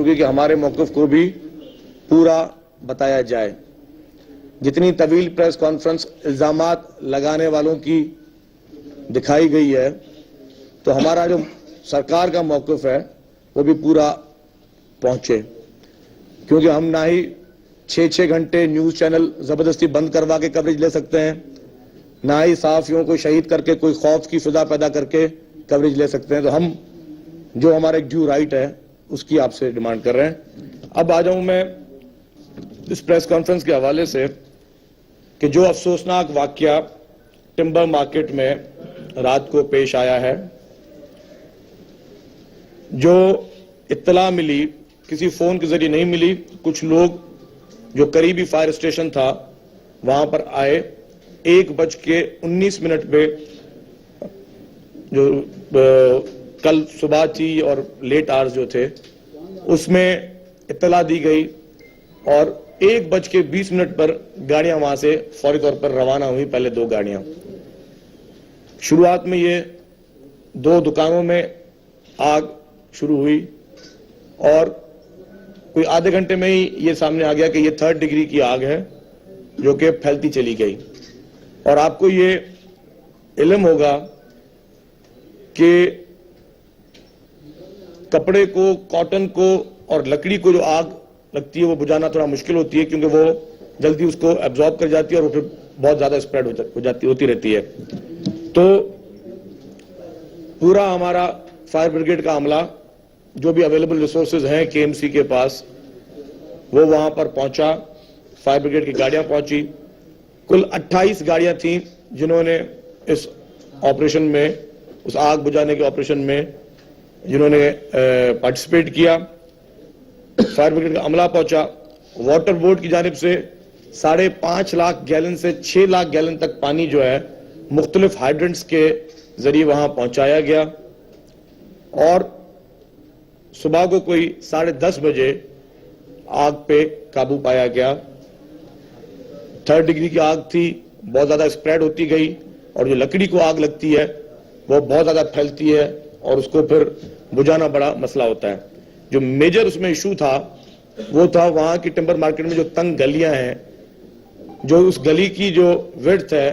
کہ ہمارے موقف کو بھی پورا بتایا جائے. جتنی طویل پریس کانفرنس الزامات لگانے والوں کی دکھائی گئی ہے تو ہمارا جو سرکار کا موقف ہے وہ بھی پورا پہنچے, کیونکہ ہم نہ ہی 6 گھنٹے نیوز چینل زبردستی بند کروا کے کوریج لے سکتے ہیں, نہ ہی صحافیوں کو شہید کر کے کوئی خوف کی فضا پیدا کر کے کوریج لے سکتے ہیں. تو ہم جو ہمارا ایک ڈیو رائٹ ہے اس کی آپ سے ڈیمانڈ کر رہے ہیں. اب آ جاؤں میں اس پریس کانفرنس کے حوالے سے کہ جو افسوسناک واقعہ ٹمبر مارکیٹ میں رات کو پیش آیا ہے, جو اطلاع ملی کسی فون کے ذریعے نہیں ملی. کچھ لوگ جو قریبی فائر اسٹیشن تھا وہاں پر آئے, 1:19 پہ جو کل صبح تھی اور لیٹ آورز جو تھے اس میں اطلاع دی گئی اور 1:20 پر گاڑیاں وہاں سے فوری طور پر روانہ ہوئی. پہلے 2 گاڑیاں, شروعات میں یہ 2 دکانوں میں آگ شروع ہوئی اور کوئی آدھے گھنٹے میں ہی یہ سامنے آ گیا کہ یہ 3rd ڈگری کی آگ ہے جو کہ پھیلتی چلی گئی. اور آپ کو یہ علم ہوگا کہ کپڑے کو, کاٹن کو اور لکڑی کو جو آگ لگتی ہے وہ بجھانا تھوڑا مشکل ہوتی ہے, کیونکہ وہ جلدی اس کو ایبزارب کر جاتی ہے اور وہ پھر بہت زیادہ اسپریڈ ہوتی رہتی ہے. تو پورا ہمارا فائر بریگیڈ کا عملہ جو بھی اویلیبل ریسورسز ہیں KMC کے پاس وہ وہاں پر پہنچا. فائر بریگیڈ کی گاڑیاں پہنچی. کل 28 گاڑیاں تھیں جنہوں نے اس آپریشن میں, اس آگ بجھانے کے آپریشن میں جنہوں نے پارٹیسپیٹ کیا. فائر بریگیڈ کا عملہ پہنچا. واٹر بورڈ کی جانب سے 5.5 لاکھ گیلن سے 6 لاکھ گیلن تک پانی جو ہے مختلف ہائیڈرنٹس کے ذریعے وہاں پہنچایا گیا اور صبح کو کوئی 10:30 بجے آگ پہ قابو پایا گیا. 3rd ڈگری کی آگ تھی, بہت زیادہ اسپریڈ ہوتی گئی اور جو لکڑی کو آگ لگتی ہے وہ بہت زیادہ پھیلتی ہے اور اس کو پھر بجھانا بڑا مسئلہ ہوتا ہے. جو میجر اس میں ایشو تھا وہ تھا وہاں کی ٹمبر مارکیٹ میں جو تنگ گلیاں ہیں, جو اس گلی کی جو وڈتھ ہے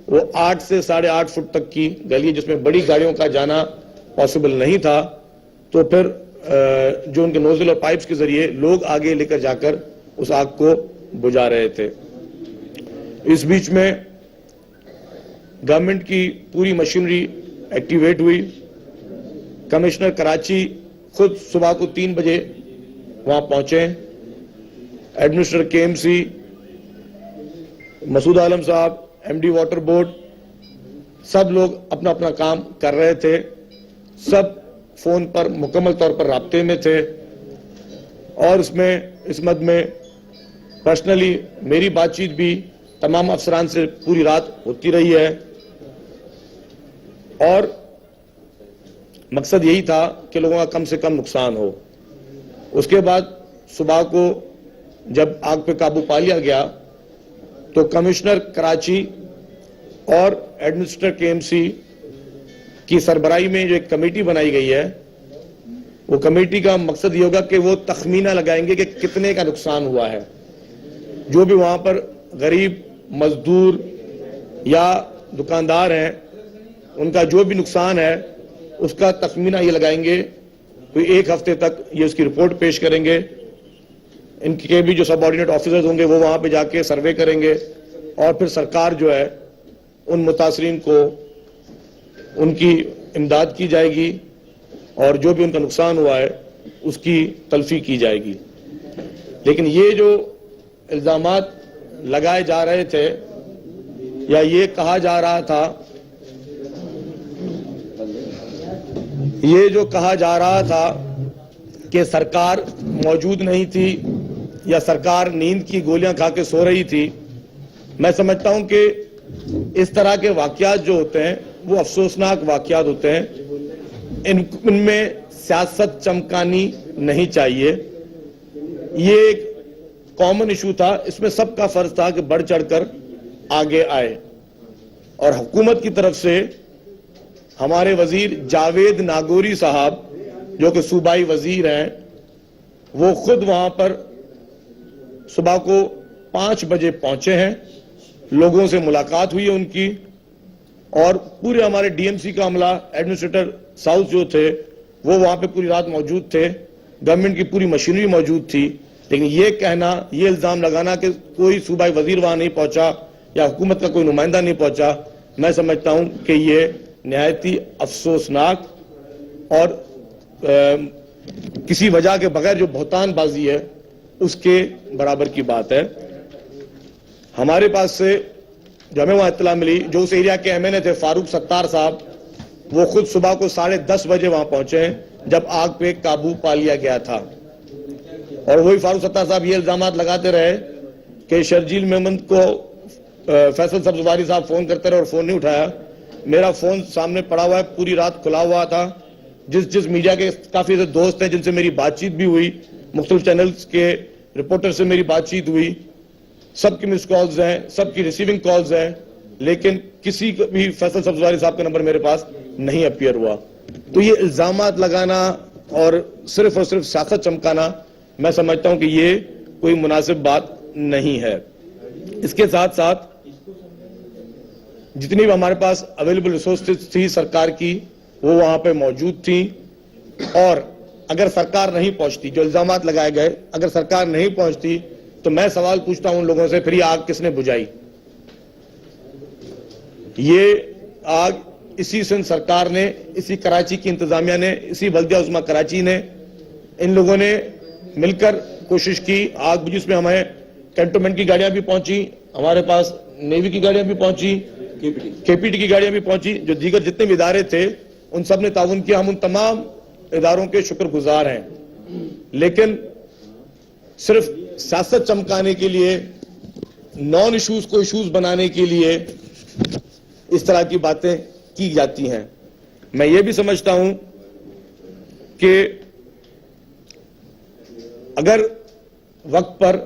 وہ 8 سے 8.5 فٹ تک کی گلی ہے, جس میں بڑی گاڑیوں کا جانا پاسبل نہیں تھا. تو پھر جو ان کے نوزل اور پائپس کے ذریعے لوگ آگے لے کر جا کر اس آگ کو بجھا رہے تھے. اس بیچ میں گورنمنٹ کی پوری مشینری ایکٹیویٹ ہوئی. کمشنر کراچی خود صبح کو 3 بجے وہاں پہنچے. ایڈمنسٹریٹر KMC مسعود عالم صاحب, MD واٹر بورڈ, سب لوگ اپنا اپنا کام کر رہے تھے. سب فون پر مکمل طور پر رابطے میں تھے اور اس مد میں پرسنلی میری بات چیت بھی تمام افسران سے پوری رات ہوتی رہی ہے اور مقصد یہی تھا کہ لوگوں کا کم سے کم نقصان ہو. اس کے بعد صبح کو جب آگ پہ قابو پا لیا گیا تو کمشنر کراچی اور ایڈمنسٹریٹر KMC کی سربراہی میں جو ایک کمیٹی بنائی گئی ہے, وہ کمیٹی کا مقصد یہ ہوگا کہ وہ تخمینہ لگائیں گے کہ کتنے کا نقصان ہوا ہے. جو بھی وہاں پر غریب مزدور یا دکاندار ہیں ان کا جو بھی نقصان ہے اس کا تخمینہ یہ لگائیں گے. کوئی 1 ہفتے تک یہ اس کی رپورٹ پیش کریں گے. ان کے بھی جو سب آرڈینیٹ آفیسرز ہوں گے وہ وہاں پہ جا کے سروے کریں گے اور پھر سرکار جو ہے ان متاثرین کو ان کی امداد کی جائے گی اور جو بھی ان کا نقصان ہوا ہے اس کی تلفی کی جائے گی. لیکن یہ جو الزامات لگائے جا رہے تھے یا یہ کہا جا رہا تھا, یہ جو کہا جا رہا تھا کہ سرکار موجود نہیں تھی یا سرکار نیند کی گولیاں کھا کے سو رہی تھی, میں سمجھتا ہوں کہ اس طرح کے واقعات جو ہوتے ہیں وہ افسوسناک واقعات ہوتے ہیں. ان میں سیاست چمکانی نہیں چاہیے. یہ ایک کامن ایشو تھا, اس میں سب کا فرض تھا کہ بڑھ چڑھ کر آگے آئے اور حکومت کی طرف سے ہمارے وزیر جاوید ناگوری صاحب جو کہ صوبائی وزیر ہیں وہ خود وہاں پر صبح کو 5 بجے پہنچے ہیں, لوگوں سے ملاقات ہوئی ہے ان کی, اور پورے ہمارے ڈی ایم سی کا عملہ, ایڈمنسٹریٹر ساؤتھ جو تھے وہ وہاں پہ پوری رات موجود تھے, گورنمنٹ کی پوری مشینری موجود تھی. لیکن یہ کہنا, یہ الزام لگانا کہ کوئی صوبائی وزیر وہاں نہیں پہنچا یا حکومت کا کوئی نمائندہ نہیں پہنچا, میں سمجھتا ہوں کہ یہ نہایتی افسوسناک اور کسی وجہ کے بغیر جو بہتان بازی ہے اس کے برابر کی بات ہے. ہمارے پاس سے جو ہمیں وہاں اطلاع ملی, جو اس ایریا کے ایم این اے تھے فاروق ستار صاحب, وہ خود صبح کو 10:30 بجے وہاں پہنچے ہیں جب آگ پہ قابو پا لیا گیا تھا. اور وہی فاروق ستار صاحب یہ الزامات لگاتے رہے کہ شرجیل محمد کو فیصل سبزواری صاحب فون کرتے رہے اور فون نہیں اٹھایا. میرا فون سامنے پڑا ہوا ہے, پوری رات کھلا ہوا تھا. جس میڈیا کے کافی دوست ہیں جن سے میری بات چیت بھی ہوئی, مختلف چینلز کے رپورٹر سے میری بات چیت ہوئی, سب کی مس کالز ہیں, سب کی ریسیونگ کالز ہیں, لیکن کسی بھی فیصل سبزواری صاحب کا نمبر میرے پاس نہیں اپیئر ہوا. تو یہ الزامات لگانا اور صرف سیاست چمکانا, میں سمجھتا ہوں کہ یہ کوئی مناسب بات نہیں ہے. اس کے ساتھ ساتھ جتنی بھی ہمارے پاس اویلیبل ریسورسز تھی سرکار کی, وہ وہاں پہ موجود تھی, اور اگر سرکار نہیں پہنچتی, جو الزامات لگائے گئے, اگر سرکار نہیں پہنچتی تو میں سوال پوچھتا ہوں ان لوگوں سے, پھر یہ آگ کس نے بجھائی؟ یہ آگ اسی سندھ سرکار نے, اسی کراچی کی انتظامیہ نے, اسی بلدیہ عظمیٰ کراچی نے, ان لوگوں نے مل کر کوشش کی آگ بجھی. اس میں ہمیں کینٹونمنٹ کی گاڑیاں بھی پہنچی, ہمارے پاس نیوی کی گاڑیاں بھی پہنچی, کے پی ٹی کی گاڑیاں بھی پہنچی, جو دیگر جتنے بھی ادارے تھے ان سب نے تعاون کیا. ہم ان تمام اداروں کے شکر گزار ہیں. لیکن صرف سیاست چمکانے کے لیے, نان ایشوز کو ایشوز بنانے کے لیے اس طرح کی باتیں کی جاتی ہیں. میں یہ بھی سمجھتا ہوں کہ اگر وقت پر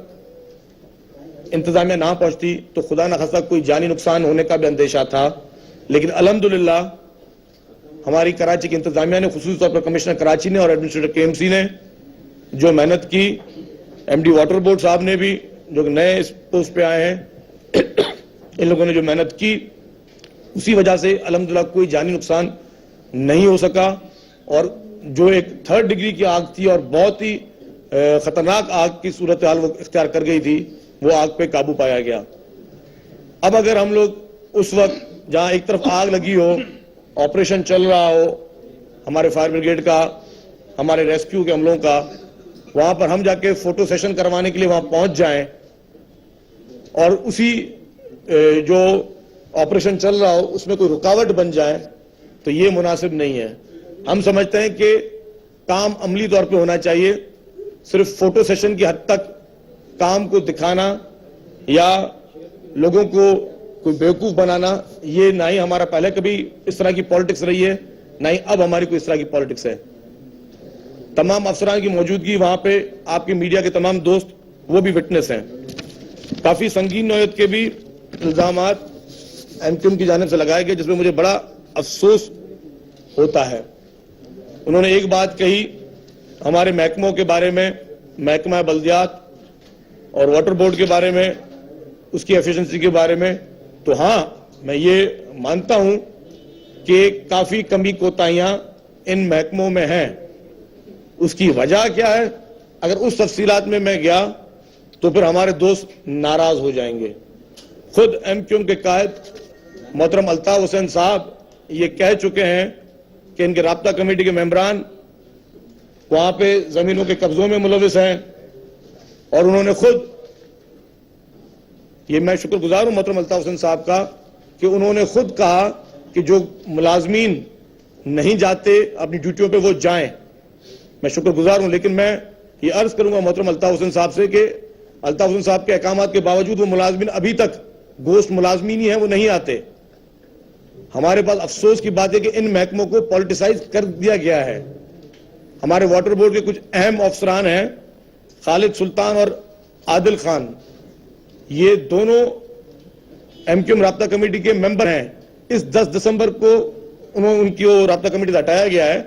انتظامیہ نہ پہنچتی تو خدا نخواستہ کوئی جانی نقصان ہونے کا بھی اندیشہ تھا. لیکن الحمدللہ ہماری کراچی کی انتظامیہ نے, خصوصی طور پر کمشنر کراچی نے اور ایڈمنسٹریٹر کے ایم سی نے جو محنت کی, ایم ڈی واٹر بورڈ صاحب نے بھی جو نئے اس پوسٹ پہ آئے ہیں, ان لوگوں نے جو محنت کی, اسی وجہ سے الحمدللہ کوئی جانی نقصان نہیں ہو سکا. اور جو ایک 3rd ڈگری کی آگ تھی اور بہت ہی خطرناک آگ کی صورتحال وہ اختیار کر گئی تھی, وہ آگ پہ قابو پایا گیا. اب اگر ہم لوگ اس وقت جہاں ایک طرف آگ لگی ہو, آپریشن چل رہا ہو ہمارے فائر بریگیڈ کا, ہمارے ریسکیو کے عملوں کا, وہاں پر ہم جا کے فوٹو سیشن کروانے کے لیے وہاں پہنچ جائیں اور اسی جو آپریشن چل رہا ہو اس میں کوئی رکاوٹ بن جائے, تو یہ مناسب نہیں ہے. ہم سمجھتے ہیں کہ کام عملی طور پہ ہونا چاہیے. صرف فوٹو سیشن کی حد تک کام کو دکھانا یا لوگوں کو کوئی بیوقوف بنانا, یہ نہ ہی ہمارا پہلے کبھی اس طرح کی پالیٹکس رہی ہے, نہ ہی اب ہماری کوئی اس طرح کی پالیٹکس ہے. تمام افسران کی موجودگی وہاں پہ, آپ کے میڈیا کے تمام دوست وہ بھی وٹنس ہیں. کافی سنگین نوعیت کے بھی الزامات ایم کیو ایم کی جانب سے لگائے گئے, جس میں مجھے بڑا افسوس ہوتا ہے. انہوں نے ایک بات کہی ہمارے محکموں کے بارے میں, محکمہ بلدیات اور واٹر بورڈ کے بارے میں, اس کی ایفیشنسی کے بارے میں. تو ہاں, میں یہ مانتا ہوں کہ کافی کمی کوتاہیاں ان محکموں میں ہیں. اس کی وجہ کیا ہے, اگر اس تفصیلات میں گیا تو پھر ہمارے دوست ناراض ہو جائیں گے. خود ایم کیو ایم کے قائد محترم الطاف حسین صاحب یہ کہہ چکے ہیں کہ ان کے رابطہ کمیٹی کے ممبران وہاں پہ زمینوں کے قبضوں میں ملوث ہیں, اور انہوں نے خود, یہ میں شکر گزار ہوں محترم الطاف حسین صاحب کا کہ انہوں نے خود کہا کہ جو ملازمین نہیں جاتے اپنی ڈیوٹیوں پہ وہ جائیں. میں شکر گزار ہوں, لیکن میں یہ عرض کروں گا محترم الطاف حسین صاحب سے کہ الطاف حسین صاحب کے احکامات کے باوجود وہ ملازمین ابھی تک گوشت ملازمین ہی ہیں, وہ نہیں آتے. ہمارے پاس افسوس کی بات ہے کہ ان محکموں کو پولیٹیسائز کر دیا گیا ہے. ہمارے واٹر بورڈ کے کچھ اہم افسران ہیں, خالد سلطان اور عادل خان, یہ دونوں ایم کیو ایم رابطہ کمیٹی کے ممبر ہیں. اس 10 دسمبر کو ان کی رابطہ کمیٹی سے ہٹایا گیا ہے.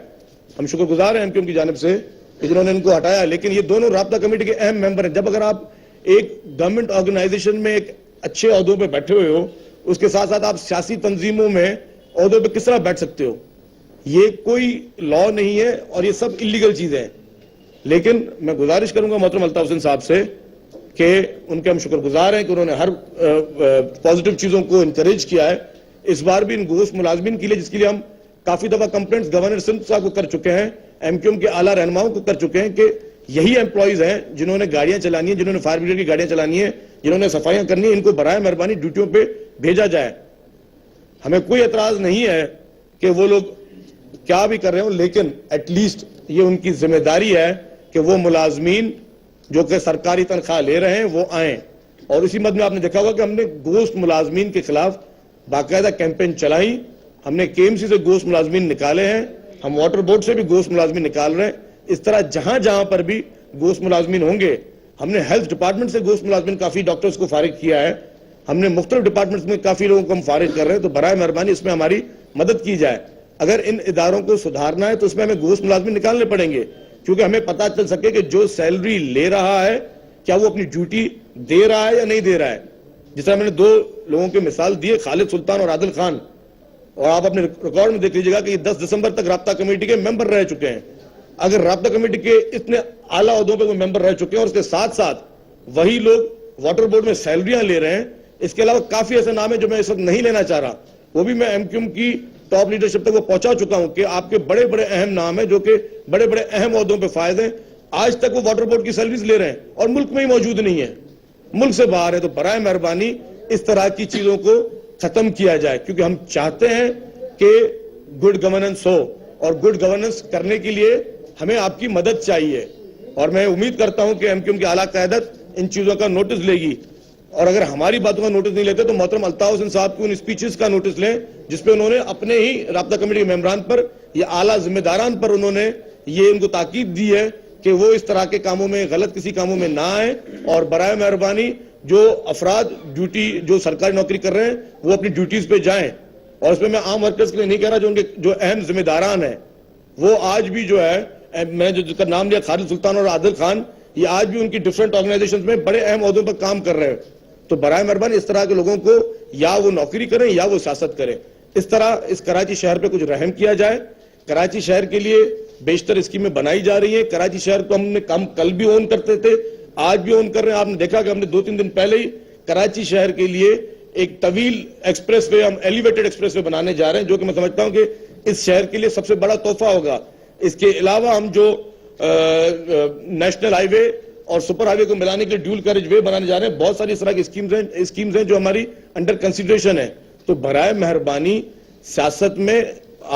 ہم شکر گزار ہیں ایم کیو ایم کی جانب سے جنہوں نے ان کو ہٹایا, لیکن یہ دونوں رابطہ کمیٹی کے اہم ممبر ہیں. جب اگر آپ ایک گورنمنٹ آرگنائزیشن میں ایک اچھے عہدوں پہ بیٹھے ہوئے ہو, اس کے ساتھ ساتھ آپ سیاسی تنظیموں میں عہدوں پہ کس طرح بیٹھ سکتے ہو؟ یہ کوئی لا نہیں ہے اور یہ سب انلیگل چیزیں ہیں. لیکن میں گزارش کروں گا محترم الطاف حسین صاحب سے کہ ان کے ہم شکر گزار ہیں کہ انہوں نے ہر پازیٹیو چیزوں کو انکریج کیا ہے. اس بار بھی ان گوشت ملازمین کے لیے, جس کے لیے ہم کافی دفعہ کمپلینٹس گورنر سندھ صاحب کو کر چکے ہیں, ایم کیو ایم کے اعلیٰ رہنماؤں کو کر چکے ہیں, کہ یہی امپلائیز ہیں جنہوں نے گاڑیاں چلانی ہیں, جنہوں نے فائر بریگیڈ کی گاڑیاں چلانی ہیں, جنہوں نے صفائیاں کرنی ہیں, ان کو برائے مہربانی ڈیوٹیوں پہ بھیجا جائے. ہمیں کوئی اعتراض نہیں ہے کہ وہ لوگ کیا بھی کر رہے ہوں, لیکن ایٹ لیسٹ یہ ان کی ذمہ داری ہے کہ وہ ملازمین جو کہ سرکاری تنخواہ لے رہے ہیں وہ آئیں. اور اسی مد میں آپ نے دیکھا ہوگا کہ ہم نے گوشت ملازمین کے خلاف باقاعدہ کیمپین چلائی. ہم نے کے ایم سی سے گوشت ملازمین نکالے ہیں, ہم واٹر بورڈ سے بھی گوشت ملازمین نکال رہے ہیں. اس طرح جہاں جہاں پر بھی گوشت ملازمین ہوں گے, ہم نے ہیلتھ ڈپارٹمنٹ سے گوشت ملازمین کافی ڈاکٹرز کو فارغ کیا ہے, ہم نے مختلف ڈپارٹمنٹس میں کافی لوگوں کو ہم فارغ کر رہے ہیں. تو برائے مہربانی اس میں ہماری مدد کی جائے. اگر ان اداروں کو سدھارنا ہے تو اس میں ہمیں گوشت ملازمین نکالنے پڑیں گے, کیونکہ ہمیں پتہ چل سکے کہ جو سیلری لے رہا ہے کیا وہ اپنی ڈیوٹی دے رہا ہے یا نہیں دے رہا ہے. جس طرح میں نے 2 لوگوں کی مثال دی ہے, خالد سلطان اور عادل خان, اور آپ اپنے ریکارڈ میں دیکھ لیجیے گا کہ یہ 10 دسمبر تک رابطہ کمیٹی کے ممبر رہ چکے ہیں. اگر رابطہ کمیٹی کے اتنے اعلیٰ عہدوں پہ وہ ممبر رہ چکے ہیں اور اس کے ساتھ ساتھ وہی لوگ واٹر بورڈ میں سیلریاں لے رہے ہیں, اس کے علاوہ کافی ایسے نام ہیں جو میں اس وقت نہیں لینا چاہ رہا, وہ بھی میں ایم کیو ایم کی ٹاپ لیڈرشپ تک وہ پہنچا چکا ہوں کہ آپ کے بڑے بڑے اہم نام ہیں جو کہ بڑے بڑے اہم عہدوں پہ فائز ہیں, آج تک وہ واٹر بورڈ کی سیلریز لے رہے ہیں اور ملک میں ہی موجود نہیں ہے, ملک سے باہر ہے. تو برائے مہربانی اس طرح کی چیزوں کو ختم کیا جائے, کیونکہ ہم چاہتے ہیں کہ گڈ گورننس ہو, اور گڈ گورننس کرنے کے لیے ہمیں آپ کی مدد چاہیے. اور میں امید کرتا ہوں کہ ایم کیو ایم کی اعلیٰ قیادت ان چیزوں کا نوٹس لے گی, اور اگر ہماری باتوں کا نوٹس نہیں لیتے تو محترم الطاف حسین صاحب کو ان اسپیچز کا نوٹس لیں جس پہ انہوں نے اپنے ہی رابطہ کمیٹی کے ممبران پر یا اعلیٰ ذمہ داران پر انہوں نے یہ ان کو تاکید دی ہے کہ وہ اس طرح کے کاموں میں, غلط کسی کاموں میں نہ آئیں. اور برائے مہربانی جو افراد ڈیوٹی جو سرکاری نوکری کر رہے ہیں وہ اپنی ڈیوٹیز پہ جائیں. اور اس میں میں عام ورکرز کے لیے نہیں کہہ رہا, جو ان کے جو اہم ذمہ داران ہیں وہ آج بھی جو ہے, میں جو کا نام لیا خالد سلطان اور عادل خان, یہ آج بھی ان کی ڈیفرنٹ آرگنائزیشنز میں بڑے اہم عہدوں پر کام کر رہے ہیں. تو برائے مہربانی اس طرح کے لوگوں کو یا وہ نوکری کریں یا وہ سیاست کریں. اس طرح اس کراچی شہر پہ کچھ رحم کیا جائے. کراچی شہر کے لیے بیشتر اسکیمیں بنائی جا رہی ہیں. کراچی شہر کو ہم نے کل بھی اون کرتے تھے, آج بھی اون کر رہے ہیں. آپ نے دیکھا کہ ہم نے 2-3 دن پہلے ہی کراچی شہر کے لیے ایک طویل ایکسپریس وے, ہم ایلیویٹڈ ایکسپریس وے بنانے جا رہے ہیں, جو کہ میں سمجھتا ہوں کہ اس شہر کے لیے سب سے بڑا تحفہ ہوگا. اس کے علاوہ ہم جو نیشنل ہائی وے اور سپر ہائی وے کو ملانے کے لیے ڈیول کیریج وے بنانے جا رہے ہیں. بہت ساری اس طرح کی اسکیمز ہیں جو ہماری انڈر کنسیڈریشن ہے. تو برائے مہربانی سیاست میں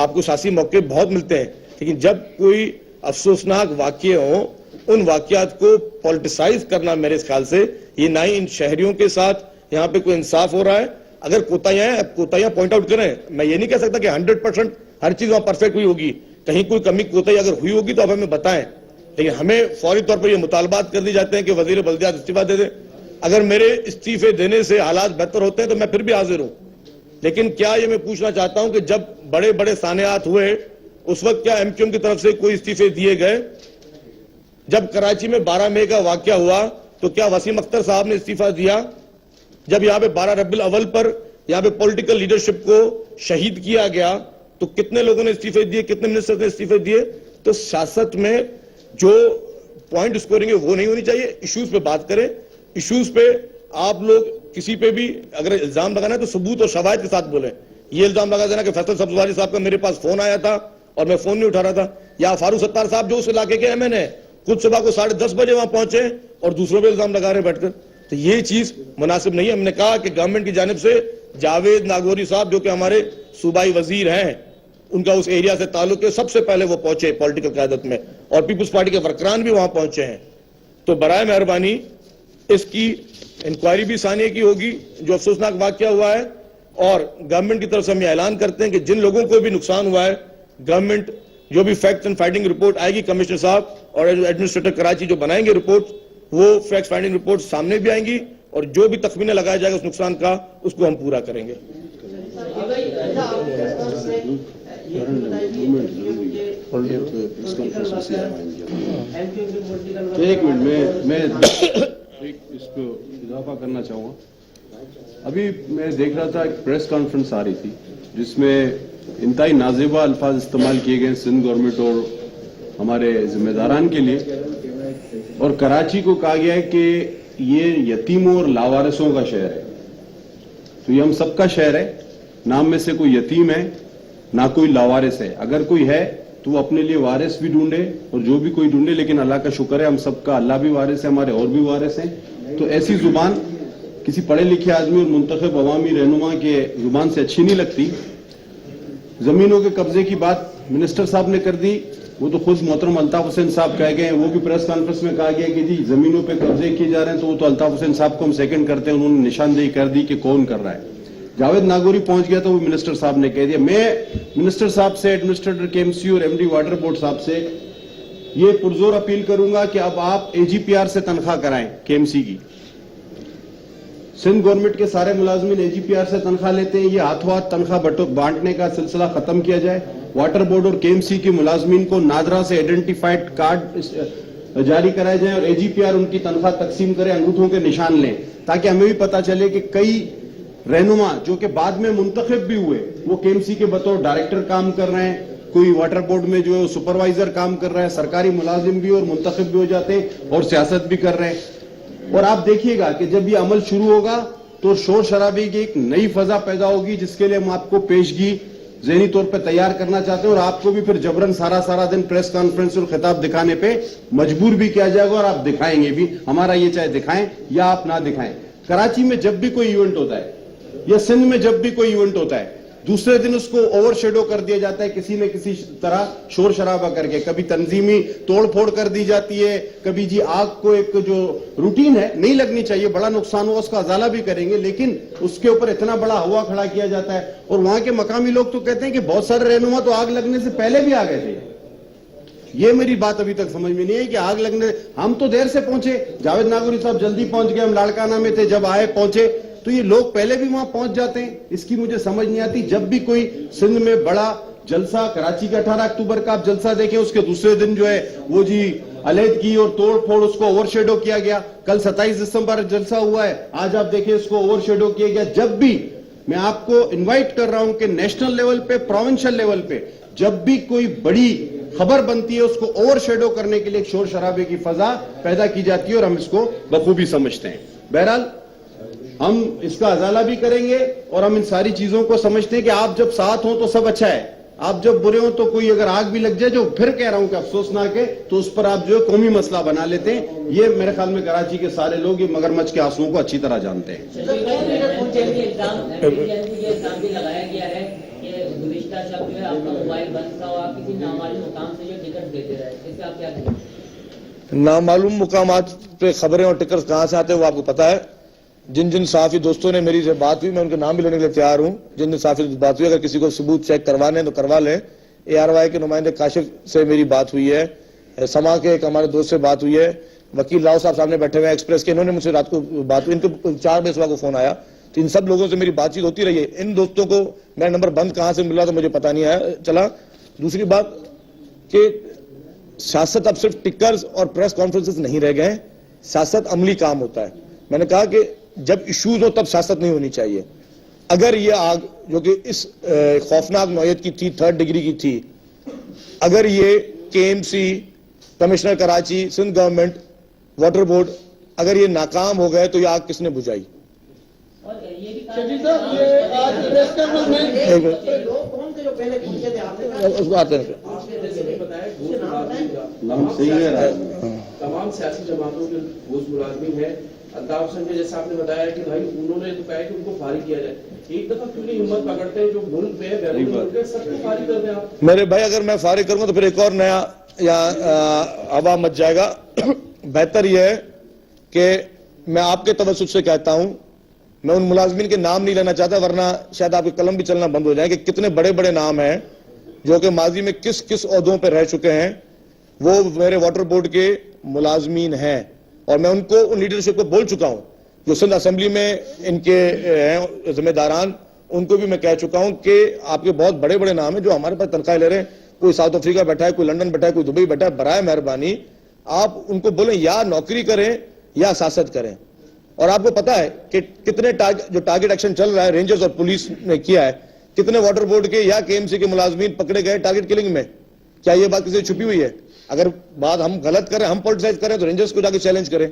آپ کو سیاسی موقع بہت ملتے ہیں, لیکن جب کوئی افسوسناک واقعے ہوں ان واقعات کو پولیٹیسائز کرنا میرے خیال سے یہ نہ ہی ان شہریوں کے ساتھ یہاں پہ کوئی انصاف ہو رہا ہے. اگر کوتاہیاں ہیں, کوتاہیاں پوائنٹ آؤٹ کریں. میں یہ نہیں کہہ سکتا کہ 100% ہر چیز وہاں پرفیکٹ ہوئی ہوگی, کہیں کوئی کمی کوتاہی اگر ہوئی ہوگی تو آپ ہمیں بتائیں. لیکن ہمیں فوری طور پر یہ مطالبات کر دی جاتے ہیں کہ وزیر بلدیات استعفیٰ دے دیں. اگر میرے استعفے دینے سے حالات بہتر ہوتے ہیں تو میں پھر بھی حاضر ہوں, لیکن کیا یہ میں پوچھنا چاہتا ہوں کہ جب بڑے بڑے سانحات ہوئے اس وقت کیا ایم کیو ایم کی طرف سے کوئی استعفے دیے گئے؟ جب کراچی میں 12 مئی کا واقعہ ہوا تو کیا وسیم اختر صاحب نے استعفیٰ دیا؟ جب یہاں پہ 12 ربیع الاول پر یہاں پہ پولیٹیکل لیڈرشپ کو شہید کیا گیا تو کتنے لوگوں نے استعفے دیے, کتنے منسٹر نے استعفے دیے؟ تو سیاست میں جو پوائنٹ اسکورنگ ہے وہ نہیں ہونی چاہیے. ایشوز پہ بات کریں. ایشوز پہ آپ لوگ کسی پہ بھی اگر الزام لگانا ہے تو ثبوت اور شواہد کے ساتھ بولیں. یہ الزام لگا دینا کہ فیصل سبزواری صاحب کا میرے پاس فون آیا تھا اور میں فون نہیں اٹھا رہا تھا, یا فاروق ستار صاحب جو اس علاقے کے ایم این ہے خود صبح کو 10:30 بجے وہاں پہنچے اور دوسروں پہ الزام لگا رہے بیٹھ کر, تو یہ چیز مناسب نہیں ہے. ہم نے کہا کہ گورنمنٹ کی جانب سے جاوید ناگوری صاحب جو کہ ہمارے صوبائی وزیر ہیں, ان کا اس ایریا سے تعلق ہے, سب سے پہلے وہ پہنچے پولیٹیکل قیادت میں, اور پیپلز پارٹی کے ورکران بھی وہاں پہنچے ہیں. تو برائے مہربانی اس کی انکوائری بھی ثانیہ کی ہوگی جو افسوسناک واقعہ ہوا ہے, اور گورنمنٹ کی طرف سے ہم یہ اعلان کرتے ہیں کہ جن لوگوں کو بھی نقصان ہوا ہے گورنمنٹ جو بھی فیکٹس اینڈ فائنڈنگ رپورٹ آئے گی, کمشنر صاحب اور ایڈمنسٹریٹر کراچی جو بنائیں گے رپورٹ, وہ فیکٹس فائنڈنگ رپورٹ سامنے بھی آئیں گی, اور جو بھی تخمینہ لگایا جائے گا اس نقصان کا اس کو ہم پورا کریں گے. ایک منٹ میں اس کو اضافہ کرنا چاہوں گا. ابھی میں دیکھ رہا تھا ایک پریس کانفرنس آ رہی تھی جس میں انتہائی نازیبہ الفاظ استعمال کیے گئے سندھ گورنمنٹ اور ہمارے ذمہ داران کے لیے, اور کراچی کو کہا گیا ہے کہ یہ یتیموں اور لاوارثوں کا شہر ہے. تو یہ ہم سب کا شہر ہے, نام میں سے کوئی یتیم ہے نہ کوئی لاوارث ہے. اگر کوئی ہے تو وہ اپنے لیے وارث بھی ڈھونڈے اور جو بھی کوئی ڈھونڈے, لیکن اللہ کا شکر ہے ہم سب کا اللہ بھی وارث ہے, ہمارے اور بھی وارث ہیں. تو ایسی زبان کسی پڑھے لکھے آدمی اور منتخب عوامی رہنما کے زبان سے اچھی نہیں لگتی. زمینوں کے قبضے کی بات منسٹر صاحب نے کر دی, وہ تو خود محترم الطاف حسین صاحب کہہ گئے, وہ بھی پریس کانفرنس میں کہا گیا کہ جی زمینوں پہ قبضے کیے جا رہے ہیں, تو وہ تو الطاف حسین صاحب کو ہم سیکنڈ کرتے ہیں, انہوں نے نشاندہی کر دی کہ کون کر رہا ہے. جاوید ناگوری پہنچ گیا تو وہ منسٹر صاحب نے کہہ دیا. میں منسٹر صاحب سے, ایڈمنسٹریٹر کے ایم سی اور ایم ڈی واٹر بورڈ صاحب سے یہ پرزور اپیل کروں گا کہ اب آپ اے جی پی آر سے تنخواہ کرائیں کے ایم سی کی. سندھ گورنمنٹ کے سارے ملازمین اے جی پی آر سے تنخواہ لیتے ہیں, یہ ہاتھوں ہاتھ تنخواہ بانٹنے کا سلسلہ ختم کیا جائے. واٹر بورڈ اور کے ایم سی کے ملازمین کو نادرا سے آئیڈینٹیفائڈ کارڈ جاری کرائے جائیں اور اے جی پی آر ان کی تنخواہ تقسیم کرے, انگوٹھوں کے نشان لیں, تاکہ ہمیں بھی پتا چلے کہ کئی رہنما جو کہ بعد میں منتخب بھی ہوئے وہ کے ایم سی کے بطور ڈائریکٹر کام کر رہے ہیں, کوئی واٹر بورڈ میں جو سپروائزر کام کر رہا ہے, سرکاری ملازم بھی اور منتخب بھی ہو جاتے ہیں اور سیاست بھی کر رہے ہیں. اور آپ دیکھیے گا کہ جب یہ عمل شروع ہوگا تو شور شرابے کی ایک نئی فضا پیدا ہوگی, جس کے لیے ہم آپ کو پیشگی ذہنی طور پہ تیار کرنا چاہتے ہیں, اور آپ کو بھی پھر جبرن سارا دن پریس کانفرنس اور خطاب دکھانے پہ مجبور بھی کیا جائے گا, اور آپ دکھائیں گے بھی. ہمارا یہ چاہے دکھائیں یا آپ نہ دکھائیں. کراچی میں جب بھی کوئی ایونٹ ہوتا ہے یا سندھ میں جب بھی کوئی ایونٹ ہوتا ہے, دوسرے دن اس کو اوور شیڈو کر دیا جاتا ہے کسی نہ کسی طرح شور شرابہ کر کے. کبھی تنظیمی توڑ پھوڑ کر دی جاتی ہے, کبھی جی آگ کو ایک جو روٹین ہے نہیں لگنی چاہیے, بڑا نقصان ہوا, اس کا ازالہ بھی کریں گے, لیکن اس کے اوپر اتنا بڑا ہوا کھڑا کیا جاتا ہے. اور وہاں کے مقامی لوگ تو کہتے ہیں کہ بہت سارے رہنما تو آگ لگنے سے پہلے بھی آ گئے تھے. یہ میری بات ابھی تک سمجھ میں نہیں ہے کہ آگ لگنے, ہم تو دیر سے پہنچے, جاوید ناگوری صاحب جلدی پہنچ گئے, ہم لاڑکانہ میں تھے, جب آئے پہنچے تو یہ لوگ پہلے بھی وہاں پہنچ جاتے ہیں. اس کی مجھے سمجھ نہیں آتی. جب بھی کوئی سندھ میں بڑا جلسہ, کراچی کا 18 اکتوبر کا آپ جلسہ دیکھیں, اس کے دوسرے دن جو ہے وہ جی علیحدگی اور توڑ پھوڑ اس کو اوور شیڈو کیا گیا. کل 27 دسمبر جلسہ ہوا ہے, آج آپ دیکھیں اس کو اوور شیڈو کیا گیا. جب بھی میں آپ کو انوائٹ کر رہا ہوں کہ نیشنل لیول پہ, پروونشل لیول پہ جب بھی کوئی بڑی خبر بنتی ہے اس کو اوور شیڈو کرنے کے لیے ایک شور شرابے کی فضا پیدا کی جاتی ہے, اور ہم اس کو بخوبی سمجھتے ہیں. بہرحال ہم اس کا ازالہ بھی کریں گے, اور ہم ان ساری چیزوں کو سمجھتے ہیں کہ آپ جب ساتھ ہوں تو سب اچھا ہے, آپ جب برے ہوں تو کوئی اگر آگ بھی لگ جائے, جو پھر کہہ رہا ہوں کہ افسوسناک ہے, تو اس پر آپ جو ہے قومی مسئلہ بنا لیتے ہیں. یہ میرے خیال میں کراچی کے سارے لوگ یہ مگرمچھ کے آنسوؤں کو اچھی طرح جانتے ہیں. لگایا گیا ہے کہ گزشتہ شب جو ہے آپ کا موبائل بند تھا اور آپ کسی نامعلوم مقام سے جو ٹکٹ دیتے رہے, اس سے آپ کیا کہیں؟ نامعلوم مقامات پہ خبریں اور ٹکٹ کہاں سے آتے ہیں وہ آپ کو پتا ہے. جن جن صحافی دوستوں نے میری سے بات ہوئی, میں ان کے نام بھی لینے کے لیے تیار ہوں. جن جن صحافی بات ہوئی, اگر کسی کو ثبوت چیک کروانے ہیں تو کروا لیں. اے آر وائی کے نمائندے کاشف سے میری بات ہوئی ہے, سما کے ایک ہمارے دوست سے بات ہوئی ہے, وکیل راؤ صاحب سامنے بیٹھے ہوئے ہیں ایکسپریس کے, انہوں نے مجھ سے رات کو بات ہوئی, ان کو 4 بجے صبح کو فون آیا. تو ان سب لوگوں سے میری بات چیت ہوتی رہی ہے. ان دوستوں کو میرا نمبر بند کہاں سے ملا تو مجھے پتا نہیں آیا چلا. دوسری بات کہ سیاست اب صرف ٹکرز اور پریس کانفرنسز نہیں رہ گئے, سیاست عملی کام ہوتا ہے. میں نے کہا کہ جب ایشوز ہو تب سیاست نہیں ہونی چاہیے. اگر یہ آگ جو کہ اس خوفناک نوعیت کی تھی, 3rd ڈگری کی تھی, اگر یہ K M C, commissioner Karachi, Sindh government, water board اگر یہ ناکام ہو گئے تو یہ آگ کس نے بجھائی؟ تمام سیاسی جماعتوں کے ملازمین ہیں. الطاف حسین نے جیسا آپ نے بتایا کہ بھائی انہوں نے تو کہا کہ ان کو فارغ کیا جائے, ایک دفعہ کیوں نہیں ہمت پکڑتے ہیں جو ملک میں بیرون ملک ہے سب کو فارغ کر دیں آپ. میرے بھائی اگر میں فارغ کروں گا تو پھر ایک اور نیا ہوا مچ جائے گا. بہتر یہ ہے کہ میں آپ کے توسط سے کہتا ہوں, میں ان ملازمین کے نام نہیں لینا چاہتا, ورنہ شاید آپ کے قلم بھی چلنا بند ہو جائے, کہ کتنے بڑے بڑے نام ہیں جو کہ ماضی میں کس کس عہدوں پہ رہ چکے ہیں, وہ میرے واٹر بورڈ کے ملازمین ہیں. اور میں ان کو, ان لیڈرشپ کو بول چکا ہوں جو سندھ اسمبلی میں ان کے ہیں ذمہ داران, ان کو بھی میں کہہ چکا ہوں کہ آپ کے بہت بڑے بڑے نام ہیں جو ہمارے پاس تنخواہ لے رہے ہیں. کوئی ساؤتھ افریقہ بیٹھا ہے, کوئی لندن بیٹھا ہے, کوئی دبئی بیٹھا ہے, برائے مہربانی آپ ان کو بولیں یا نوکری کریں یا سیاست کریں. اور آپ کو پتا ہے کہ کتنے جو ٹارگٹ ایکشن چل رہا ہے رینجرز اور پولیس نے کیا ہے, کتنے واٹر بورڈ کے یا کے ایم سی کے ملازمین پکڑے گئے ٹارگٹ کلنگ میں. کیا یہ بات کسی سے چھپی ہوئی ہے؟ اگر بات ہم غلط کریں, ہم پولیٹیسائز کریں تو رینجرز کو جا کے چیلنج کریں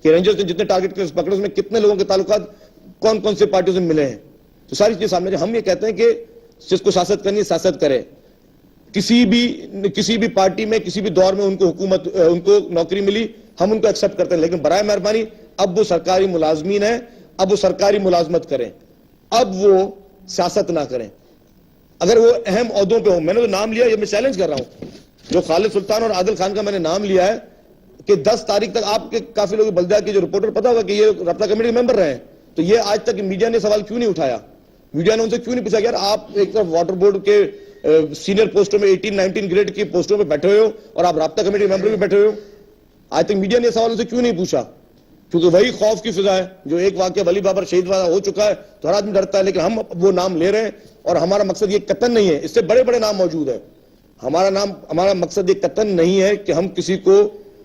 کہ رینجرز نے جتنے ٹارگٹ کلنگ پکڑے اس میں کتنے لوگوں کے تعلقات کون کون سے پارٹیوں سے ملے ہیں. تو ساری چیز سامنے. ہم یہ کہتے ہیں کہ جس کو سیاست کرنی ہے سیاست کرے. کسی بھی پارٹی میں کسی بھی دور میں ان کو نوکری ملی, ہم ان کو ایکسپٹ کرتے ہیں, لیکن برائے مہربانی اب وہ سرکاری ملازمین ہیں, اب وہ سرکاری ملازمت کریں, اب وہ سیاست نہ کریں. اگر وہ اہم عہدوں پہ ہوں, میں نے تو نام لیا, یہ میں چیلنج کر رہا ہوں, جو خالد سلطان اور عادل خان کا میں نے نام لیا ہے کہ 10 تاریخ تک آپ کے کافی لوگ بلدیہ کے جو رپورٹر پتا ہوگا کہ یہ رابطہ کمیٹی کے ممبر رہے ہیں, تو یہ آج تک میڈیا نے سوال کیوں نہیں اٹھایا؟ میڈیا نے ان سے کیوں نہیں پوچھا کہ یار آپ ایک طرف واٹر بورڈ کے سینئر پوسٹوں میں 18-19 گریڈ کی پوسٹوں پہ بیٹھے ہوئے ہو اور آپ رابطہ کمیٹی کے ممبر بھی بیٹھے ہوئے ہو. آج تک میڈیا نے سوال ان سے کیوں نہیں پوچھا؟ کیونکہ وہی خوف کی فضا ہے. جو ایک واقعہ ولی بابر شہید والا ہو چکا ہے تو ہر آدمی ڈرتا ہے, لیکن ہم وہ نام لے رہے ہیں اور ہمارا مقصد یہ قطعاً نہیں ہے, اس سے بڑے بڑے نام موجود ہیں. ہمارا مقصد یہ قطعاً نہیں ہے کہ ہم کسی کو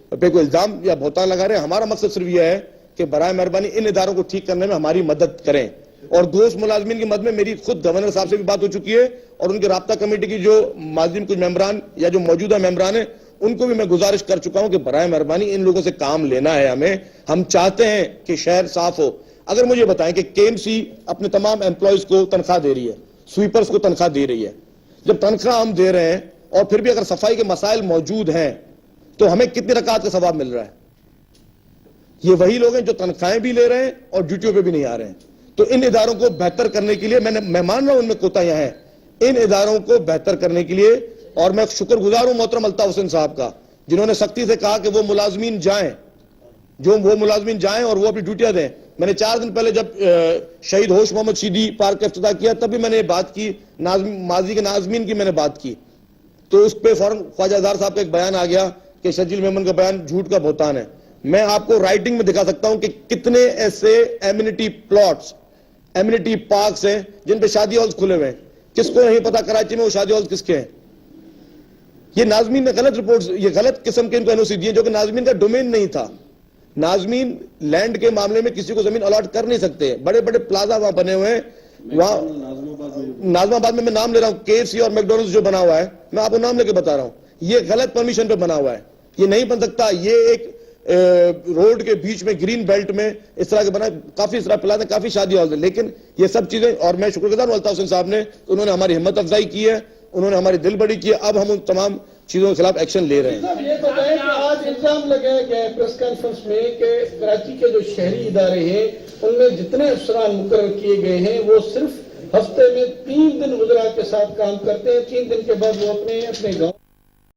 پہ کوئی الزام یا بہتان لگا رہے ہیں. ہمارا مقصد صرف یہ ہے کہ برائے مہربانی ان اداروں کو ٹھیک کرنے میں ہماری مدد کریں. اور دوست ملازمین کی مدد میں میری خود گورنر صاحب سے بھی بات ہو چکی ہے, اور ان کے رابطہ کمیٹی کی جو ماضی کچھ ممبران یا جو موجودہ ممبران ہیں ان کو بھی میں گزارش کر چکا ہوں کہ برائے مہربانی ان لوگوں سے کام لینا ہے ہمیں. ہم چاہتے ہیں کہ شہر صاف ہو. اگر مجھے بتائیں کہ کے ایم سی اپنے تمام امپلائیز کو تنخواہ دے رہی ہے, سویپرز کو تنخواہ دے رہی ہے, جب تنخواہ ہم دے رہے ہیں اور پھر بھی اگر صفائی کے مسائل موجود ہیں تو ہمیں کتنی رکعت کا ثواب مل رہا ہے؟ یہ وہی لوگ ہیں جو تنخواہیں بھی لے رہے ہیں اور ڈیوٹیوں پہ بھی نہیں آ رہے ہیں. تو ان اداروں کو بہتر کرنے کے لیے میں مان رہا ہوں ان میں کوتاہیاں ہیں, ان اداروں کو بہتر کرنے کے لیے, اور میں شکر گزار ہوں محترم الطاف حسین صاحب کا جنہوں نے سختی سے کہا کہ وہ ملازمین جائیں اور وہ اپنی ڈیوٹیاں دیں. میں نے 4 دن پہلے جب شہید ہوش محمد شیدی پارک کا افتتاح کیا تب بھی میں نے بات کی, ماضی کے ناظمین کی میں نے بات کی, تو اس پہ فوراً خواجہ ہزار صاحب کا ایک بیان آ گیا کہ شجیل میمن کا بیان جھوٹ کا بہتان ہے. میں آپ کو رائٹنگ میں دکھا سکتا ہوں کہ کتنے ایسے ایمینٹی پلاٹس, ایمینٹی پارکس ہیں جن پہ شادی ہالز کھلے ہوئے ہیں. کس کو نہیں پتا کراچی میں وہ شادی ہالز کس کے ہیں؟ یہ ناظمین نے غلط رپورٹس, یہ غلط قسم کے ان کو این او سی دیے جو کہ ناظمین کا ڈومین نہیں تھا. ناظمین لینڈ کے معاملے میں کسی کو زمین الاٹ کر نہیں سکتے. بڑے بڑے پلازا وہاں بنے ہوئے ہیں, وہاں ناظم آباد میں نام لے رہا ہوں, کے سی اور میکڈونلڈز جو بنا ہوا ہے, میں آپ کو نام لے کے بتا رہا ہوں, یہ غلط پرمیشن پہ بنا ہوا ہے, یہ نہیں بن سکتا. یہ ایک روڈ کے بیچ میں گرین بیلٹ میں اس طرح کے بنا, کافی اس طرح پلازا, کافی شادی ہال ہے. لیکن یہ سب چیزیں, اور میں شکر گزار ہوں الطاف حسین صاحب نے, انہوں نے ہماری ہمت افزائی کی ہے, انہوں نے ہماری دل بڑی کی ہے. اب ہم ان تمام چیزوں کے خلاف ایکشن لے رہے ہیں. صاحب یہ بتائیں کہ آج الزام لگایا گیا ہے پریس کانفرنس میں کہ کراچی کے جو شہری ادارے ہیں ان میں جتنے افسران مقرر کیے گئے ہیں وہ صرف ہفتے میں 3 دن وزراء کے ساتھ کام کرتے ہیں, 3 دن کے بعد وہ اپنے گاؤں